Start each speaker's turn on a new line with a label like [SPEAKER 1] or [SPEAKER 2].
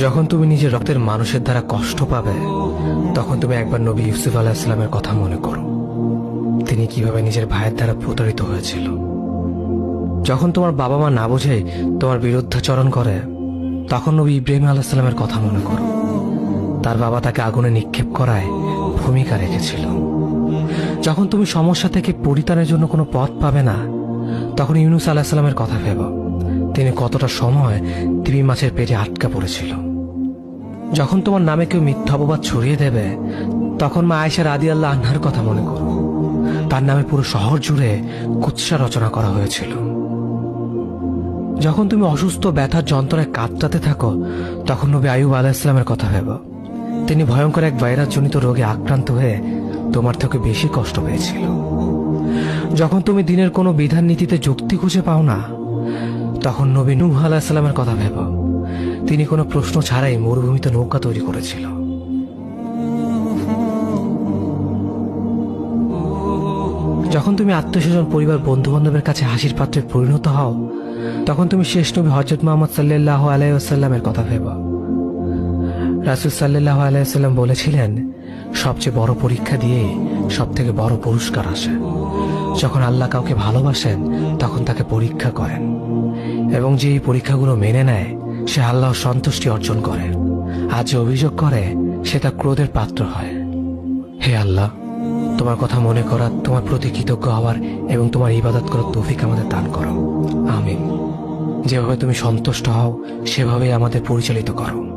[SPEAKER 1] যখন তুমি নিজের রক্তের মানুষের দ্বারা কষ্ট পাবে, তখন তুমি একবার নবী ইউসুফ আলাইহিস সালামের কথা মনে করো। তিনি কিভাবে নিজের ভাইয়ের দ্বারা প্রতারিত হয়েছিল। যখন তোমার বাবা মা না বুঝেই তোমার বিরুদ্ধাচরণ করে, তখন নবী ইব্রাহিম আলাইহিস সালামের কথা মনে করো। তার বাবা তাকে আগুনে নিক্ষেপ করায় ভূমিকা রেখেছিল। যখন তুমি সমস্যা থেকে পরিত্রাণের জন্য কোনো পথ পাবে না, তখন ইউনুস আলাইহিস সালামের কথা ভেবো। তিনি কতটা সময় তিমি মাছের পেটে আটকা পড়েছিল। যখন তোমার নামে কেউ মিথ্যা অপবাদ ছড়িয়ে দেবে, তখন মা আয়েশা রাদিয়াল্লাহু আনহার কথা মনে করো। তার নামে পুরো শহর জুড়ে কুৎসা রচনা করা হয়েছিল। যখন তুমি অসুস্থ ব্যথার যন্ত্রণায় কাতরাতে থাকো, তখন নবী আইয়ুব আলাইহিস সালামের কথা ভেবো। তিনি ভয়ঙ্কর এক ভাইরাসজনিত রোগে আক্রান্ত হয়ে তোমার থেকে বেশি কষ্ট পেয়েছিল। যখন তুমি দিনের কোনো বিধান নীতিতে যুক্তি খুঁজে পাও না, তখন নবী নূহ আলাইহিস সালামের কথা ভেবো। তিনি কোনো প্রশ্ন ছাড়াই মরুভূমিতে নৌকা তৈরি করেছিল। যখন তুমি আত্মীয়স্বজন, পরিবার, বন্ধু বান্ধবের কাছে হাসির পাত্রে পরিণত হও, তখন তুমি শেষ নবী হযরত মুহাম্মদ সাল্লাল্লাহু আলাইহি ওয়াসাল্লামের কথা ভেবো। রাসূল সাল্লাল্লাহু আলাইহি ওয়াসাল্লাম বলেছিলেন, সবচেয়ে বড় পরীক্ষা দিয়ে সব থেকে বড় পুরস্কার আসে। যখন আল্লাহ কাউকে ভালোবাসেন, তখন তাকে পরীক্ষা করেন, এবং যে এই পরীক্ষাগুলো মেনে নেয়, সে আল্লাহর সন্তুষ্টি অর্জন করে। আর যে অভিযোগ করে, সে তার ক্রোধের পাত্র হয়। হে আল্লাহ, তোমার কথা মনে করা, তোমার প্রতি কৃতজ্ঞ হওয়ার এবং তোমার ইবাদত করার তৌফিক আমাদের দান করো। আমিন। যেভাবে তুমি সন্তুষ্ট হও, সেভাবেই আমাদের পরিচালিত করো।